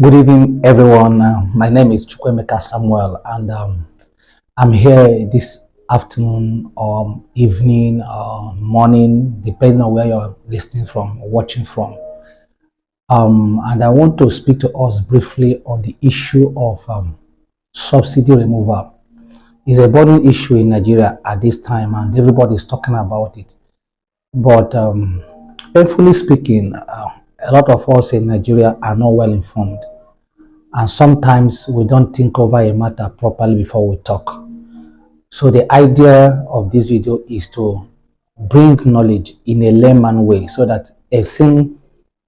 Good evening, everyone. My name is Chukwemeka Samuel, and I'm here this afternoon or evening or morning, depending on where you're listening from, watching from. And I want to speak to us briefly on the issue of subsidy removal. It's a burning issue in Nigeria at this time, and everybody is talking about it. But painfully speaking, a lot of us in Nigeria are not well informed, and sometimes we don't think over a matter properly before we talk. So the idea of this video is to bring knowledge in a layman way so that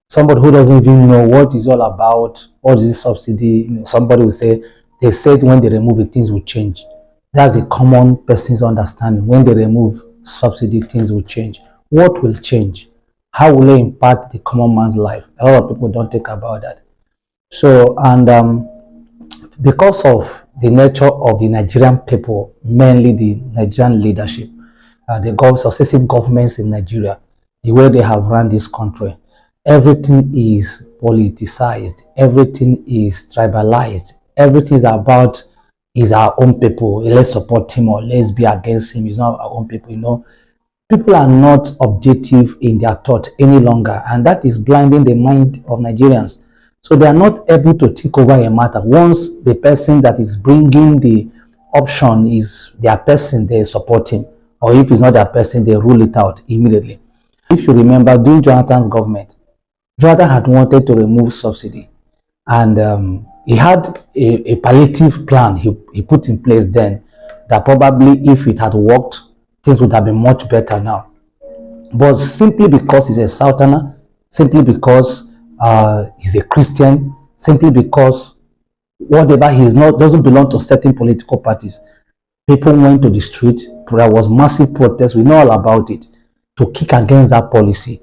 somebody who doesn't even know what it's all about, what is this subsidy, somebody will say, they said when they remove it, things will change. That's the common person's understanding. When they remove subsidy, things will change. What will change? How will it impact the common man's life? A lot of people don't think about that. So, and because of the nature of the Nigerian people, mainly the Nigerian leadership, the successive governments in Nigeria, the way they have run this country, everything is politicized, everything is tribalized, everything is our own people. Let's support him or let's be against him. It's not our own people. People are not objective in their thought any longer, and that is blinding the mind of Nigerians. So they are not able to think over a matter. Once the person that is bringing the option is their person, they support him. Or if it's not their person, they rule it out immediately. If you remember, during Jonathan's government, Jonathan had wanted to remove subsidy. And he had a palliative plan he put in place then that probably if it had worked, things would have been much better now. But simply because he's a southerner, simply because he's a Christian, simply because whatever he is not doesn't belong to certain political parties, people went to the street. There was massive protest. We know all about it, to kick against that policy.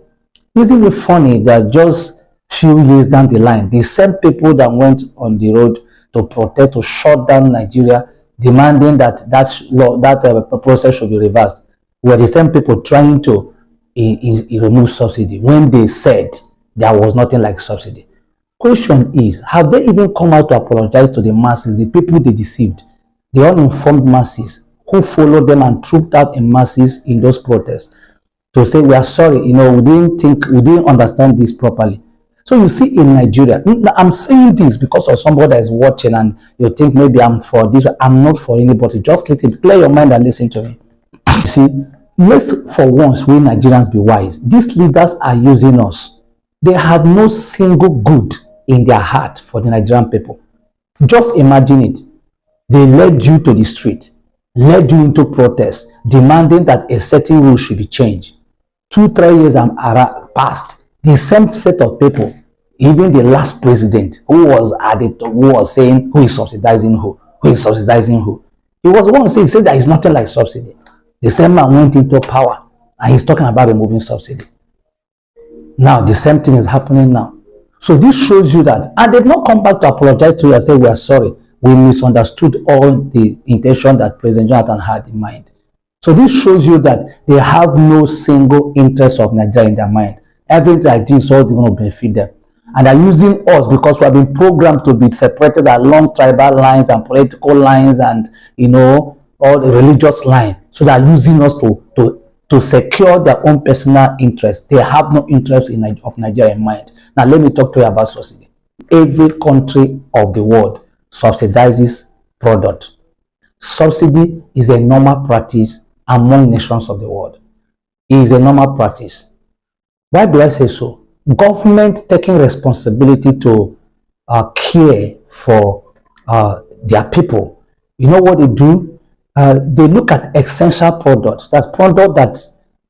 Isn't it funny that just few years down the line, the same people that went on the road to protest, to shut down Nigeria, demanding that process should be reversed, were the same people trying to remove subsidy when they said there was nothing like subsidy. Question is, have they even come out to apologize to the masses, the people they deceived, the uninformed masses who followed them and trooped out in masses in those protests to say, we are sorry, we didn't understand this properly. So you see in Nigeria, I'm saying this because of somebody that is watching and you think maybe I'm for this. I'm not for anybody. Just clear your mind and listen to me. You see, let's for once we Nigerians be wise. These leaders are using us. They have no single good in their heart for the Nigerian people. Just imagine it. They led you to the street, led you into protest, demanding that a certain rule should be changed. 2-3 years are passed. The same set of people, even the last president who was saying who is subsidizing who is subsidizing who. He was the one saying there is nothing like subsidy. The same man went into power and he's talking about removing subsidy. Now the same thing is happening now. So this shows you that, and they've not come back to apologize to you and say we are sorry. We misunderstood all the intention that President Jonathan had in mind. So this shows you that they have no single interest of Nigeria in their mind. Everything like this is all going to benefit them. And they're using us because we have been programmed to be separated along tribal lines and political lines and, all the religious line. So they're using us to secure their own personal interest. They have no interest of Nigeria in mind. Now, let me talk to you about subsidy. Every country of the world subsidizes product. Subsidy is a normal practice among nations of the world. It is a normal practice. Why do I say so? Government taking responsibility to care for their people. You know what they do? They look at essential products. That's product that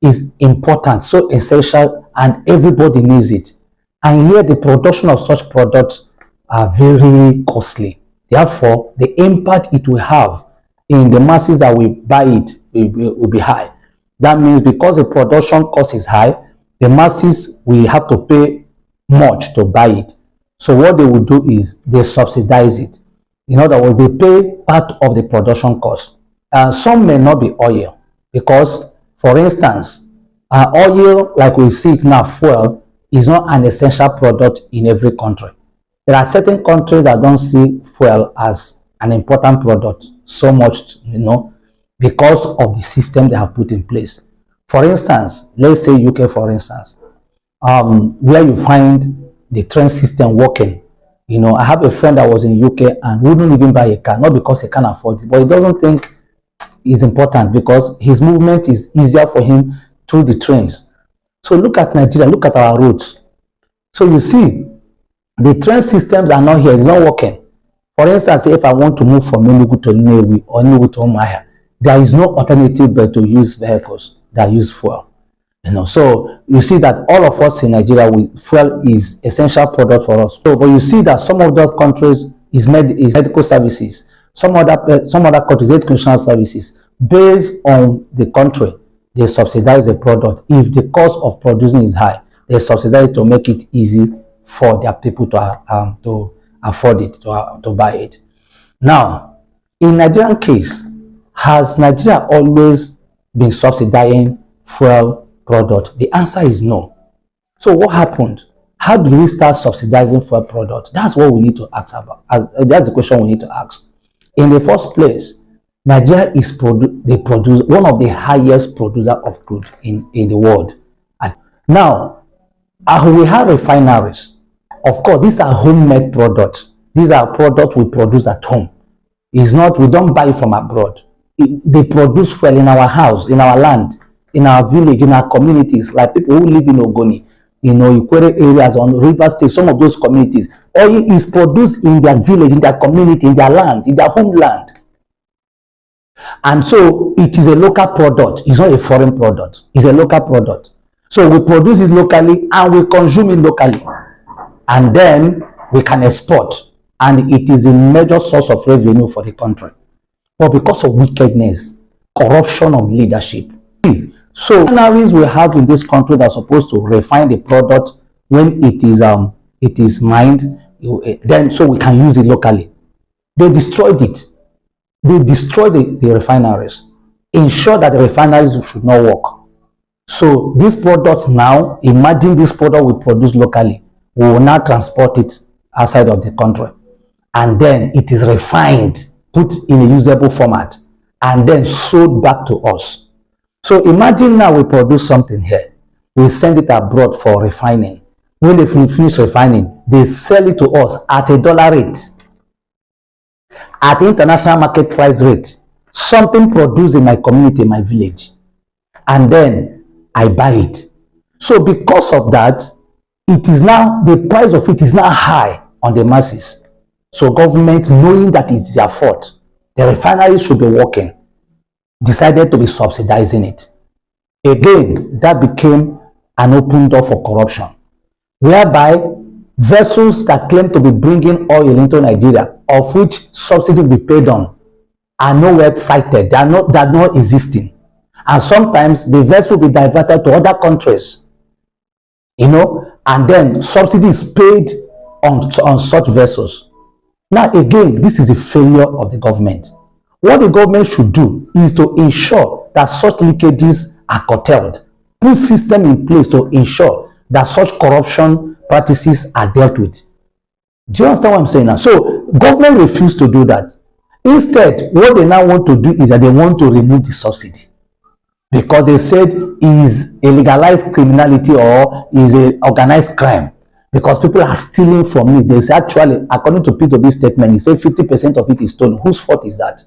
is important, so essential, and everybody needs it. And here the production of such products are very costly. Therefore, the impact it will have in the masses that will buy it will be high. That means because the production cost is high, the masses will have to pay much to buy it. So what they will do is they subsidize it. In other words, they pay part of the production cost. Some may not be oil because, for instance, oil, like we see it now, fuel, is not an essential product in every country. There are certain countries that don't see fuel as an important product so much, because of the system they have put in place. For instance, let's say UK, for instance, where you find the train system working. I have a friend that was in UK and wouldn't even buy a car, not because he can't afford it, but he doesn't think it's important because his movement is easier for him through the trains. So look at Nigeria, look at our roads. So you see, the train systems are not here, it's not working. For instance, if I want to move from Enugu to Nnewi or Enugu to Umuahia, there is no alternative but to use vehicles that use fuel. So you see that all of us in Nigeria, fuel is essential product for us. So, but you see that some of those countries is medical services, some other countries educational services. Based on the country, they subsidize the product. If the cost of producing is high, they subsidize to make it easy for their people to afford it, to buy it. Now, in Nigerian case, has Nigeria always been subsidizing fuel product? The answer is no. So what happened? How do we start subsidizing fuel product? That's what we need to ask about. That's the question we need to ask. In the first place, Nigeria is one of the highest producer of crude in the world. And now, we have refineries. Of course, these are homemade products. These are products we produce at home. It's not, we don't buy it from abroad. They produce fuel in our house, in our land, in our village, in our communities, like people who live in Ogoni, Ikwere areas on River State, some of those communities. Oil is produced in their village, in their community, in their land, in their homeland. And so it is a local product. It's not a foreign product. It's a local product. So we produce it locally and we consume it locally. And then we can export. And it is a major source of revenue for the country. But because of wickedness, corruption of leadership. So refineries we have in this country that are supposed to refine the product when it is mined, then so we can use it locally. They destroyed it. They destroyed the refineries, ensure that the refineries should not work. So these products now, imagine this product we produce locally, we will now transport it outside of the country. And then it is refined, put in a usable format, and then sold back to us. So imagine now we produce something here, we send it abroad for refining. When they finish refining, they sell it to us at $1 rate. At international market price rate, something produced in my community, my village, and then I buy it. So because of that, it is now, the price of it is now high on the masses. So government, knowing that it's their fault, the refineries should be working, decided to be subsidizing it. Again, that became an open door for corruption, whereby vessels that claim to be bringing oil into Nigeria, of which subsidy will be paid on, are nowhere cited. They are not existing. And sometimes the vessel will be diverted to other countries, and then subsidy is paid on such vessels. Now again, this is a failure of the government. What the government should do is to ensure that such leakages are curtailed, put system in place to ensure that such corruption practices are dealt with. Do you understand what I'm saying now? So government refused to do that. Instead, what they now want to do is that they want to remove the subsidy, because they said is a legalized criminality or is a organized crime, because people are stealing from it. They say, actually, according to P2B statement, he said 50% of it is stolen. Whose fault is that?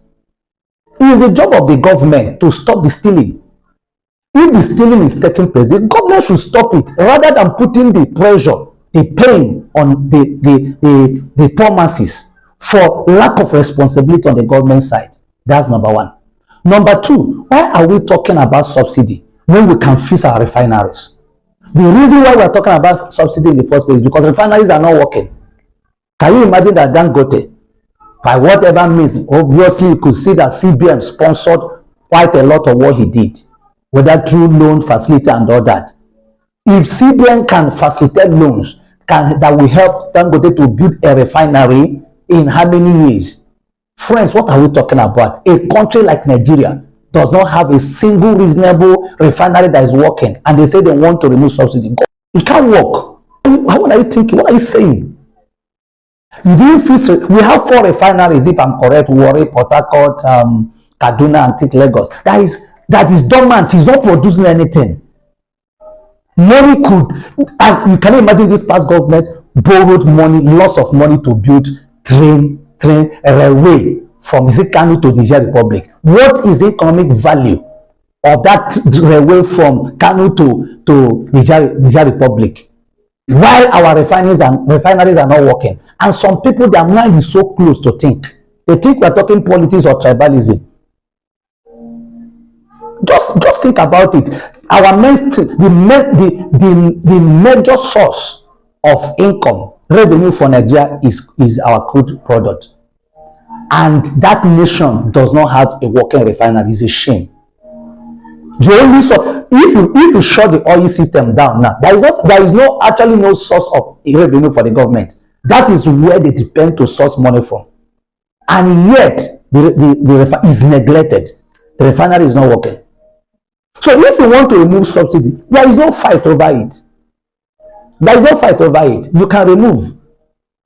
It is the job of the government to stop the stealing. If the stealing is taking place, the government should stop it rather than putting the pressure, the pain on the poor masses for lack of responsibility on the government side. That's number one. Number two, why are we talking about subsidy when we can fix our refineries? The reason why we are talking about subsidy in the first place is because refineries are not working. Can you imagine that Dangote, by whatever means, obviously you could see that CBN sponsored quite a lot of what he did, whether through loan facility and all that. If CBN can facilitate loans that will help Dangote to build a refinery in how many years? Friends, what are we talking about? A country like Nigeria does not have a single reasonable refinery that is working, and they say they want to remove subsidy. It can't work. What are you thinking? What are you saying? You didn't fix it. We have 4 refineries, if I'm correct: Warri, Port Harcourt, Kaduna, and Tik Lagos. That is dormant. It's not producing anything. Money could, and you can imagine this past government borrowed money, lots of money to build railway from Kano to Niger Republic. What is the economic value of that railway from Kano to Niger Republic? While our refineries are not working, and some people, their mind is so close to think. They think we're talking politics or tribalism. Just think about it. Our the major source of income, revenue for Nigeria is our crude product, and that nation does not have a working refinery. It's a shame. The only source, if you shut the oil system down now, there is actually no source of revenue for the government. That is where they depend to source money from, and yet the is neglected. The refinery is not working. So if you want to remove subsidy, there is no fight over it. There is no fight over it. You can remove,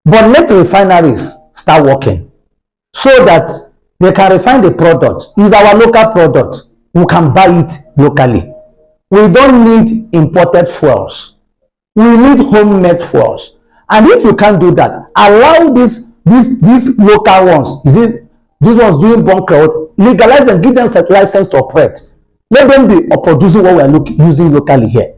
but let refineries start working so that they can refine the product. It's our local product. We can buy it locally. We don't need imported fuels. We need homemade fuels. And if you can't do that, allow these local ones, these ones doing bunker, legalize them, give them a license to operate. Let them be producing what we are using locally here.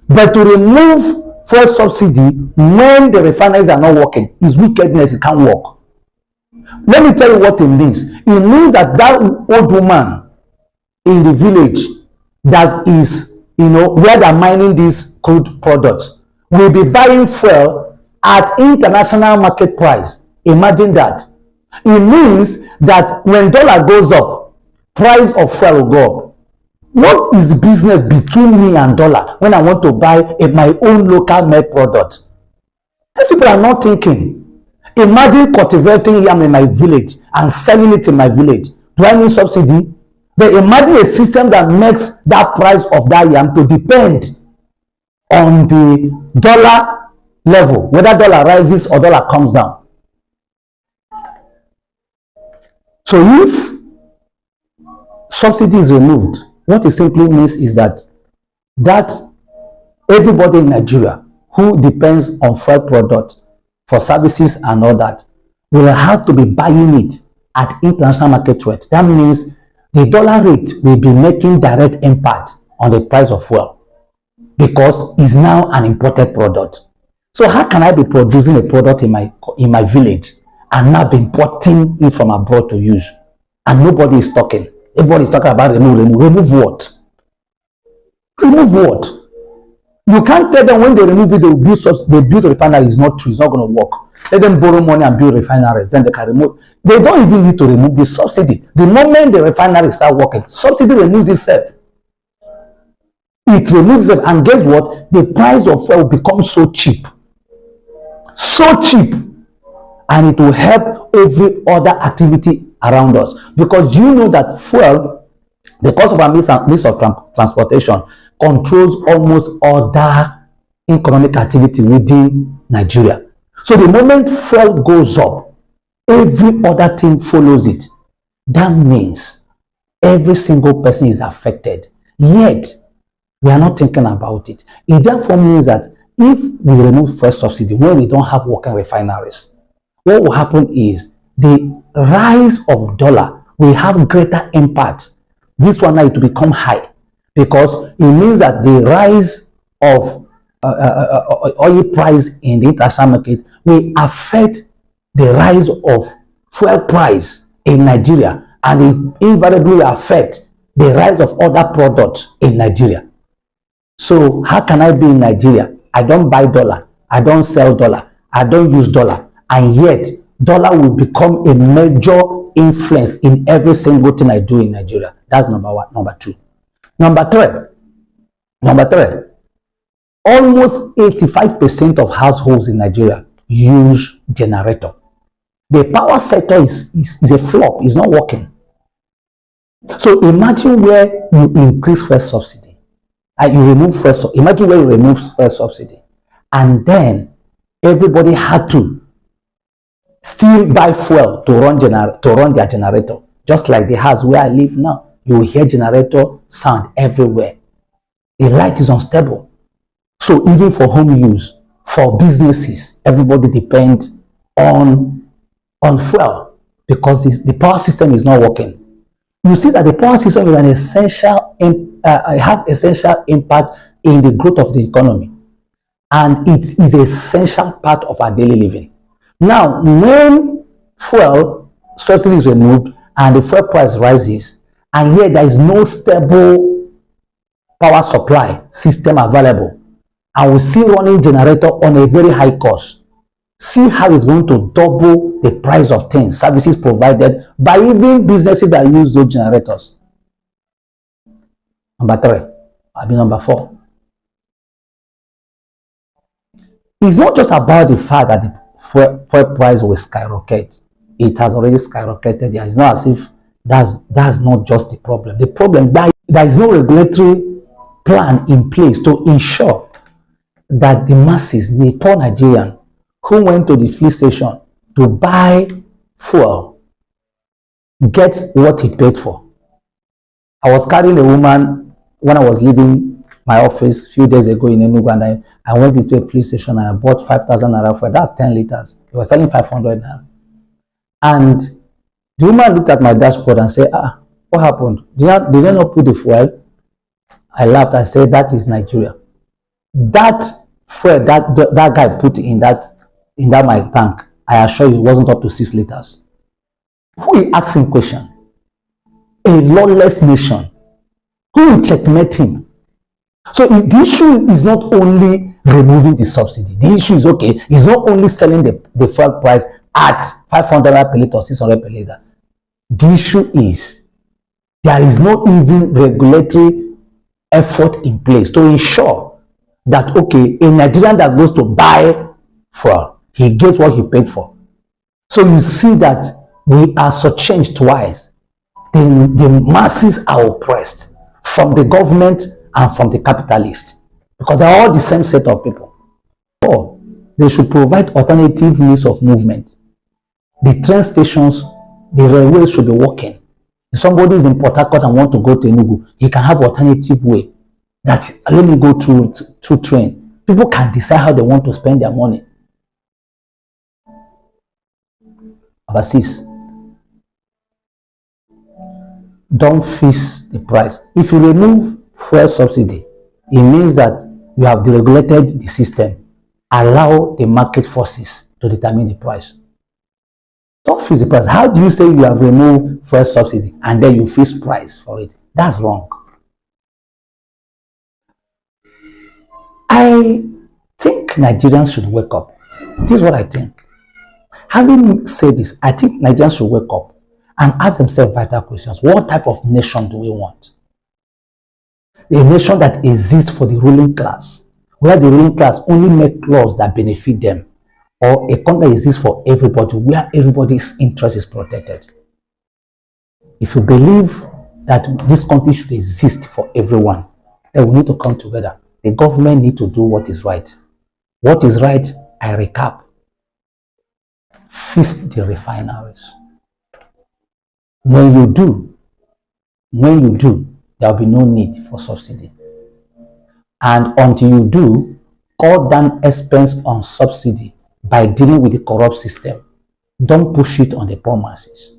But to remove fuel subsidy when the refineries are not working is wickedness. It can't work. Let me tell you what it means. It means that old woman in the village that is, where they're mining these crude products will be buying fuel at international market price. Imagine that. It means that when dollar goes up, price of fuel will go up. What is the business between me and dollar when I want to buy my own local made product? These people are not thinking. Imagine cultivating yam in my village and selling it in my village. Do I need subsidy? But imagine a system that makes that price of that yam to depend on the dollar level, whether dollar rises or dollar comes down. So if subsidy is removed, what it simply means is that everybody in Nigeria who depends on fuel product for services and all that will have to be buying it at international market rate. That means the dollar rate will be making direct impact on the price of fuel because it's now an imported product. So how can I be producing a product in my village and now be importing it from abroad to use? And nobody is talking. Everybody is talking about remove what? Remove what? You can't tell them when they remove it, they build a refinery. It's not true. It's not going to work. Let them borrow money and build refineries. Then they can remove. They don't even need to remove the subsidy. The moment the refinery start working, subsidy removes itself. It removes itself. And guess what? The price of fuel becomes so cheap. So cheap. And it will help every other activity around us. Because you know that fuel, because of our means of transportation, controls almost other economic activity within Nigeria. So the moment fuel goes up, every other thing follows it. That means every single person is affected. Yet, we are not thinking about it. It therefore means that if we remove fuel subsidy when we don't have working refineries, what will happen is the rise of dollar will have greater impact. This one now to become high because it means that the rise of oil price in the international market will affect the rise of fuel price in Nigeria, and it invariably affect the rise of other products in Nigeria. So how can I be in Nigeria? I don't buy dollar, I don't sell dollar, I don't use dollar, and yet dollar will become a major influence in every single thing I do in Nigeria. That's number one. Number two. Number three, almost 85% of households in Nigeria use generator. The power sector is a flop, it's not working. So imagine where you increase fuel subsidy and you remove fuel subsidy. Imagine where you remove fuel subsidy and then everybody had to still buy fuel to run their generator, just like the house where I live now. You will hear generator sound everywhere. The light is unstable. So even for home use, for businesses, everybody depends on fuel because the power system is not working. You see that the power system is an essential have essential impact in the growth of the economy, and it is an essential part of our daily living. Now, when fuel subsidy is removed and the fuel price rises, and here there is no stable power supply system available, and we see running generator on a very high cost, see how it's going to double the price of things, services provided by even businesses that use those generators. Number 3, number 4. It's not just about the fact that the fuel price will skyrocket. It has already skyrocketed. It's not as if that's not just the problem. The problem that there is no regulatory plan in place to ensure that the masses, the poor Nigerian who went to the fuel station to buy fuel, gets what he paid for. I was carrying a woman when I was leaving my office a few days ago in Enugu, and I went into a fuel station and I bought 5,000 naira for it. That's 10 liters. They were selling 500 naira. And the woman looked at my dashboard and said, what happened? Did they not put the fuel? I laughed. I said, that is Nigeria. That fuel that guy put in that my tank, I assure you, it wasn't up to 6 liters. Who is asking question? A lawless nation. Who will checkmate him? So the issue is not only removing the subsidy. The issue is, okay, it's not only selling the fuel price at 500 per liter or 600 per liter. The issue is there is no even regulatory effort in place to ensure that, okay, a Nigerian that goes to buy fuel, he gets what he paid for. So you see that we are shortchanged twice. The masses are oppressed from the government and from the capitalists because they're all the same set of people. Or they should provide alternative means of movement. The train stations, the railways should be working. If somebody is in Port Harcourt and want to go to Enugu, he can have alternative way. That let me go through train. People can decide how they want to spend their money. Number 6, don't fix the price. If you remove fuel subsidy, it means that you have deregulated the system. Allow the market forces to determine the price. Don't fix the price. How do you say you have removed fuel subsidy and then you fix price for it? That's wrong. I think Nigerians should wake up. This is what I think. Having said this, I think Nigerians should wake up and ask themselves vital questions. What type of nation do we want? A nation that exists for the ruling class, where the ruling class only make laws that benefit them, or a country that exists for everybody, where everybody's interest is protected. If you believe that this country should exist for everyone, then we need to come together. The government need to do what is right. What is right, I recap. Fix the refineries. When you do, there will be no need for subsidy. And until you do, cut down expense on subsidy by dealing with the corrupt system. Don't push it on the poor masses.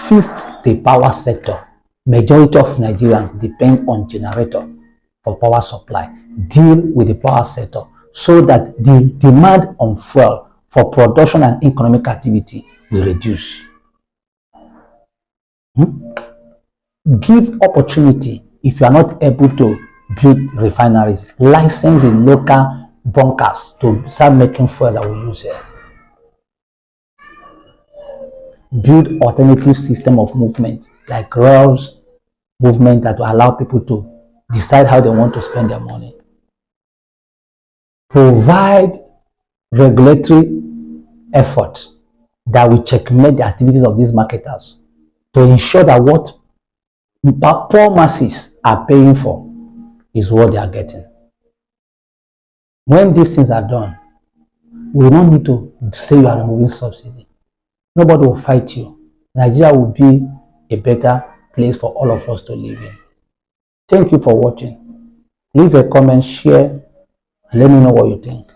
Fix the power sector. Majority of Nigerians depend on generator for power supply. Deal with the power sector so that the demand on fuel for production and economic activity will reduce. Give opportunity. If you are not able to build refineries, license the local bunkers to start making fuel that we use here. Build alternative system of movement like rails movement that will allow people to decide how they want to spend their money. Provide regulatory effort that will checkmate the activities of these marketers to ensure that what poor masses are paying for is what they are getting. When these things are done, You will not need to say you are removing subsidy. Nobody will fight you. Nigeria will be a better place for all of us to live in. Thank you for watching. Leave a comment, share, and let me know what you think.